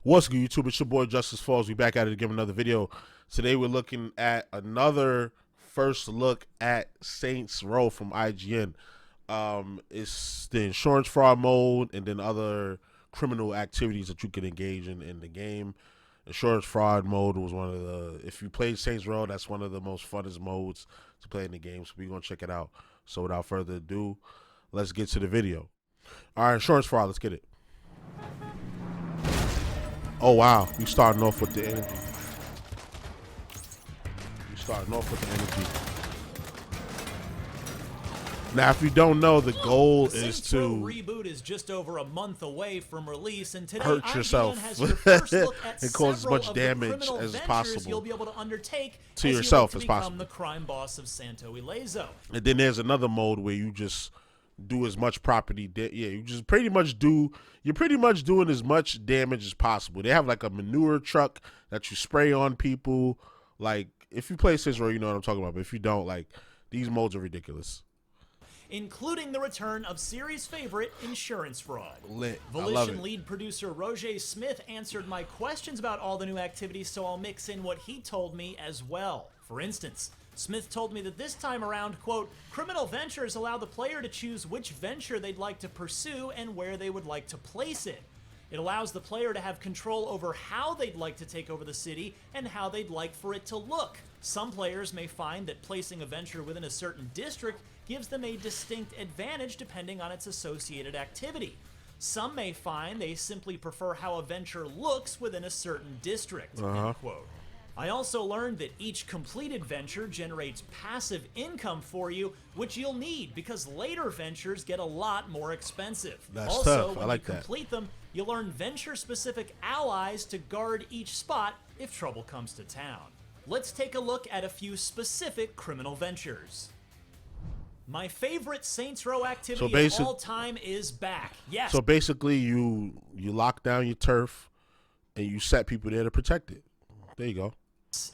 What's good, YouTube? It's your boy JusticeXFalls. We back at it again with another video. Today we're looking at another first look at Saints Row from IGN. It's the insurance fraud mode and then other criminal activities that you can engage in the game. Insurance fraud mode was one of the, if you played Saints Row, that's one of the most funnest modes to play in the game. So we're going to check it out. So without further ado, let's get to the video. All right, insurance fraud, let's get it. Oh wow, you starting off with the energy. Now, if you don't know, the goal is to reboot is just over a month away from release, and today hurt yourself has your first look at and cause as much damage as possible you'll be able to undertake to yourself as become possible. The crime boss of Santo Ileso. And then there's another mode where you just do as much property. You just pretty much do. You're pretty much doing as much damage as possible. They have like a manure truck that you spray on people. Like if you play Saints Row, you know what I'm talking about. But if you don't, like these modes are ridiculous. Including the return of series favorite insurance fraud. Lit. Volition lead producer Roger Smith answered my questions about all the new activities, so I'll mix in what he told me as well. For instance, Smith told me that this time around, quote, criminal ventures allow the player to choose which venture they'd like to pursue and where they would like to place it. It allows the player to have control over how they'd like to take over the city and how they'd like for it to look. Some players may find that placing a venture within a certain district gives them a distinct advantage depending on its associated activity. Some may find they simply prefer how a venture looks within a certain district, end quote. I also learned that each completed venture generates passive income for you, which you'll need because later ventures get a lot more expensive. That's also, tough. when I like you complete them, you'll earn venture-specific allies to guard each spot if trouble comes to town. Let's take a look at a few specific criminal ventures. My favorite Saints Row activity of all time is back. Yes. So basically, you lock down your turf, and you set people there to protect it. There you go.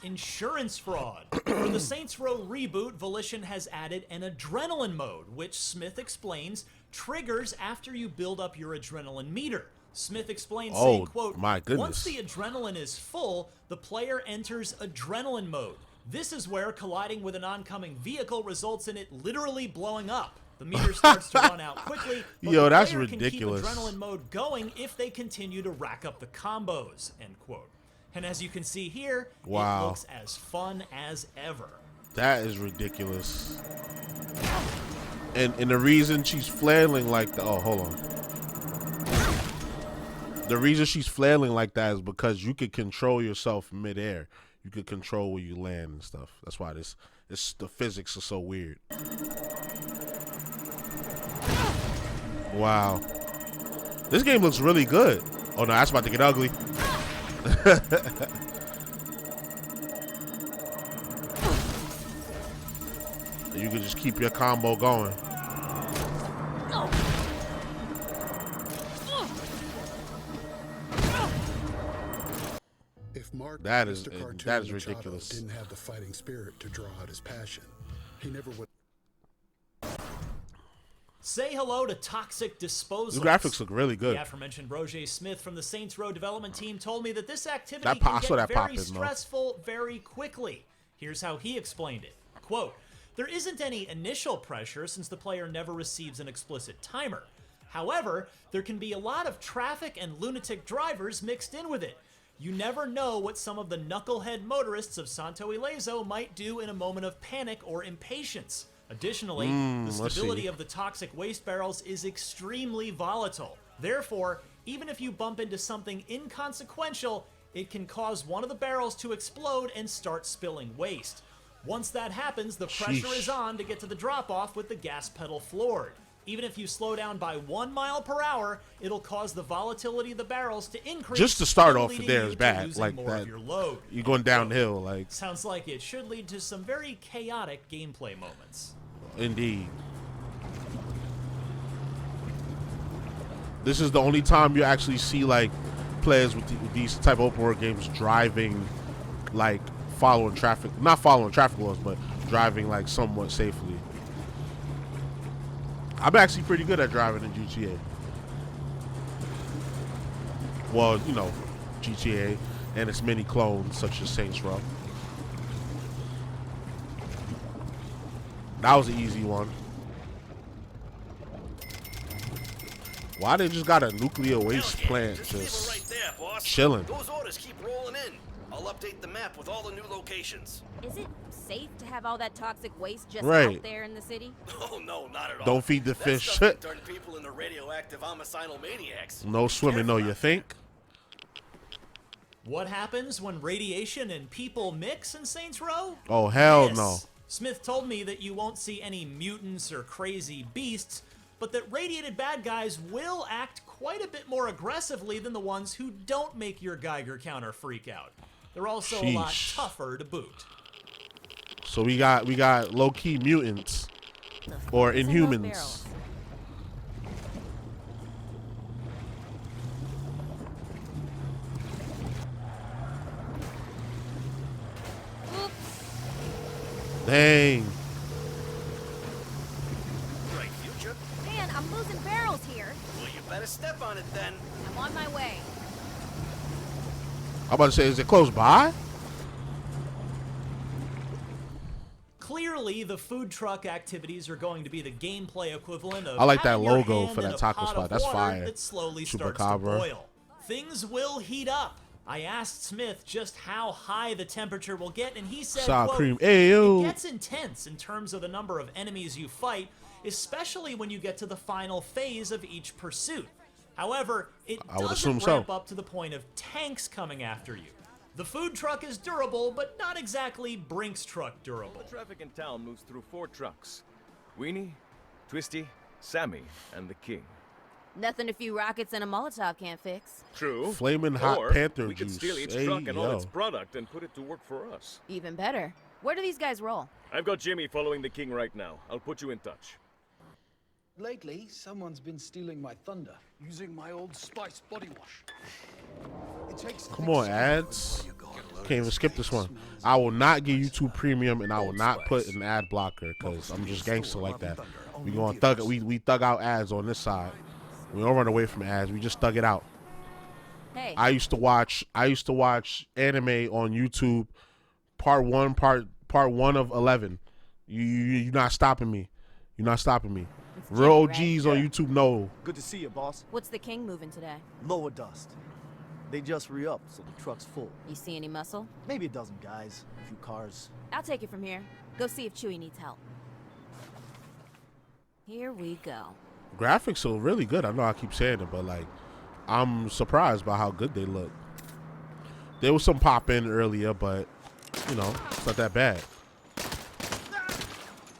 Insurance fraud. For the Saints Row reboot, Volition has added an adrenaline mode, which Smith explains triggers after you build up your adrenaline meter. Smith explains, saying, quote, my goodness. Once the adrenaline is full, the player enters adrenaline mode. This is where colliding with an oncoming vehicle results in it literally blowing up. The meter starts to run out quickly, but Yo, the that's player ridiculous. can keep adrenaline mode going if they continue to rack up the combos, end quote. And as you can see here, it looks as fun as ever. That is ridiculous. And the reason she's flailing like that, hold on. The reason she's flailing like that is because you could control yourself midair. You could control where you land and stuff. That's why the physics are so weird. Wow. This game looks really good. Oh no, that's about to get ugly. You can just keep your combo going. If Mark that is ridiculous. Didn't have the fighting spirit to draw out his passion, he never would. Say hello to Toxic Disposable. The graphics look really good. The aforementioned Roger Smith from the Saints Row development team told me that this activity can get very stressful very quickly. Here's how he explained it. Quote, there isn't any initial pressure since the player never receives an explicit timer. However, there can be a lot of traffic and lunatic drivers mixed in with it. You never know what some of the knucklehead motorists of Santo Ileso might do in a moment of panic or impatience. Additionally, the stability of the toxic waste barrels is extremely volatile. Therefore, even if you bump into something inconsequential, it can cause one of the barrels to explode and start spilling waste. Once that happens, the pressure is on to get to the drop-off with the gas pedal floored. Even if you slow down by 1 mile per hour, it'll cause the volatility of the barrels to increase. Just to start off there is bad. Like more that, of your load. You're going downhill. Like sounds like it should lead to some very chaotic gameplay moments. Indeed. This is the only time you actually see like players with these type of open world games driving, like following traffic, not following traffic laws, but driving like somewhat safely. I'm actually pretty good at driving in GTA. Well, you know, GTA and its many clones such as Saints Row. That was an easy one. Why they just got a nuclear waste plant just right there, boss. chilling? Those orders keep rolling in. I'll update the map with all the new locations. Is it safe to have all that toxic waste just Right. out there in the city? Oh no, not at all. Don't feed the That fish. stuff can turn people into radioactive homicidal maniacs. No swimming, no, you think? What happens when radiation and people mix in Saints Row? Oh, hell This. no. Smith told me that you won't see any mutants or crazy beasts, but that radiated bad guys will act quite a bit more aggressively than the ones who don't make your Geiger counter freak out. They're also a lot Sheesh. tougher to boot. So we got low-key mutants or What's in those Inhumans. barrels? Dang. Right, future. Man, I'm losing barrels here. Well, you better step on it then. I'm on my way. I'm about to say, is it close by? Clearly, the food truck activities are going to be the gameplay equivalent of I like that having your logo hand for in that a taco pot spot. of That's water fire. that slowly starts Chupacabra. to boil. Things will heat up. I asked Smith just how high the temperature will get, and he said, Sour quote, cream. Ayo. it gets intense in terms of the number of enemies you fight, especially when you get to the final phase of each pursuit. However, it I would doesn't assume so. ramp up to the point of tanks coming after you. The food truck is durable, but not exactly Brinks truck durable. The traffic in town moves through 4 trucks. Weenie, Twisty, Sammy, and the King. Nothing a few rockets and a Molotov can't fix. True. Flaming hot Or panther we could juice. steal each Hey, truck and all yo. its product and put it to work for us. Even better. Where do these guys roll? I've got Jimmy following the King right now. I'll put you in touch. Lately, someone's been stealing my thunder using my Old Spice body wash. It takes Come on, ads. Can't even skip this one. I will not give YouTube Premium, and I will not put an ad blocker because I'm just gangster like that. We gonna thug it. We thug out ads on this side. We don't run away from ads. We just thug it out. Hey, I used to watch anime on YouTube, part one of 11. You're not stopping me. You're not stopping me. it's Real Jimmy, OGs right? on YouTube know. Good to see you, boss. What's the King moving today? Lower dust. They just re-upped, so the truck's full. You see any muscle? Maybe a dozen guys, a few cars. I'll take it from here. Go see if Chewie needs help. Here we go. Graphics are really good. I know I keep saying it, but like, I'm surprised by how good they look. There was some pop in earlier, but you know, it's not that bad.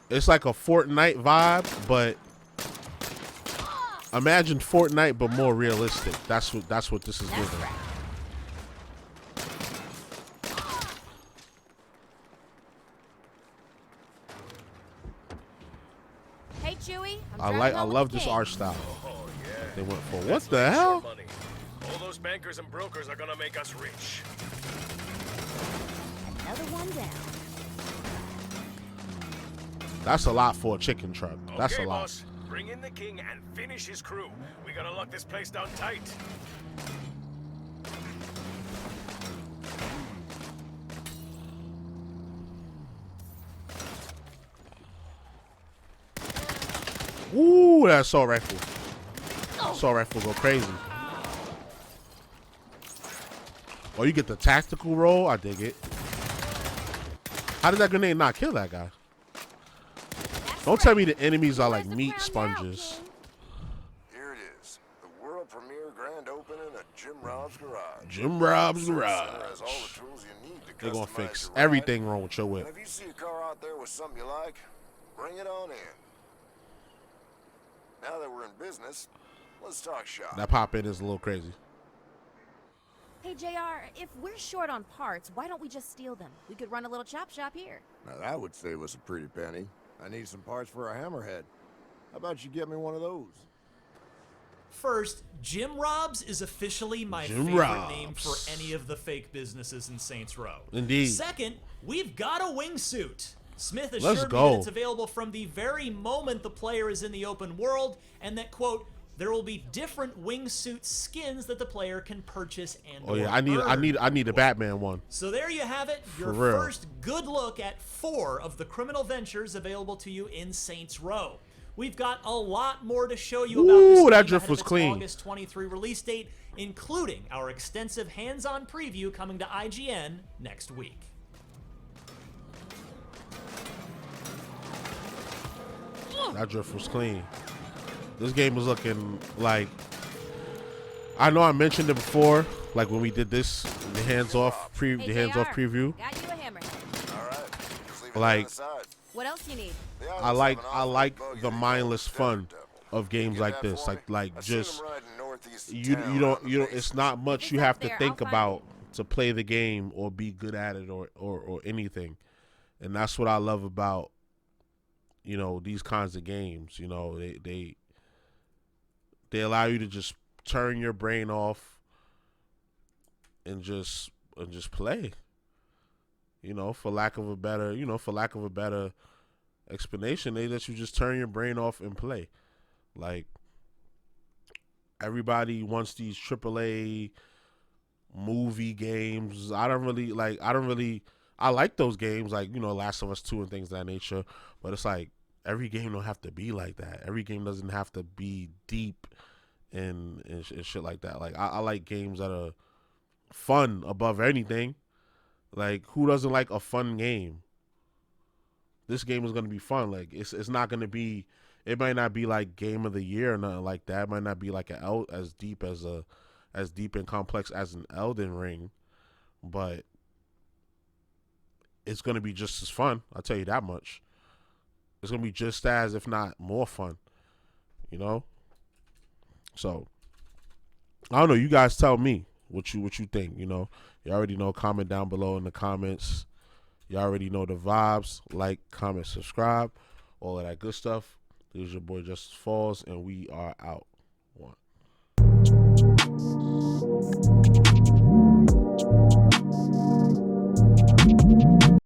It's like a Fortnite vibe, but imagine Fortnite but more realistic. That's what this is That's giving. right. Hey Chewie, I love this art style. They went for what the hell? Money. All those bankers and brokers are gonna make us rich. Another one down. That's a lot for a chicken truck. That's Okay, a lot. boss. Bring in the King and finish his crew. We gotta lock this place down tight. Ooh, that assault rifle. Assault rifle go crazy. Oh, you get the tactical roll? I dig it. How did that grenade not kill that guy? Don't tell me the enemies are like meat sponges. Here it is, the world premiere grand opening at Jim Rob's Garage. Jim Rob's Center Garage. has all the tools you need to They're gonna customize fix your ride. everything wrong with your And whip. if you see a car out there with something you like, bring it on in. Now that we're in business, let's talk shop. That pop in is a little crazy. Hey JR, if we're short on parts, why don't we just steal them? We could run a little chop shop here. Now that would save us a pretty penny. I need some parts for a hammerhead. How about you get me one of those? First, Jim Robs is officially my Jim favorite Robs. name for any of the fake businesses in Saints Row. Indeed. Second, we've got a wingsuit. Smith Let's assured me go. that it's available from the very moment the player is in the open world, and that, quote, There will be different Wingsuit skins that the player can purchase and Oh yeah, I need a Batman one. So there you have it, your first good look at 4 of the criminal ventures available to you in Saints Row. We've got a lot more to show you about this game that drift ahead was of its clean. August 23 release date, including our extensive hands-on preview coming to IGN next week. That drift was clean. This game was looking like, I know I mentioned it before, like when we did this, the hands-off preview. Got you a hammer. All right. Just leave it Like, on the side. What else you need? I like the mindless fun of games like this. Like just you don't it's not much you have to think about to play the game or be good at it or anything. And that's what I love about, you know, these kinds of games. You know, they allow you to just turn your brain off and just play. You know, for lack of a better explanation, they let you just turn your brain off and play. Like, everybody wants these AAA movie games. I like those games, like, you know, Last of Us 2 and things of that nature, but it's like every game don't have to be like that. Every game doesn't have to be deep and shit like that. Like, I like games that are fun above anything. Like, who doesn't like a fun game? This game is going to be fun. Like, it's not going to be, it might not be like game of the year or nothing like that. It might not be like as deep and complex as an Elden Ring, but it's going to be just as fun. I'll tell you that much. It's going to be just as, if not more fun, you know? So, I don't know. You guys tell me what you think, you know? You already know. Comment down below in the comments. You already know the vibes. Like, comment, subscribe, all of that good stuff. This is your boy JusticeXFalls, and we are out.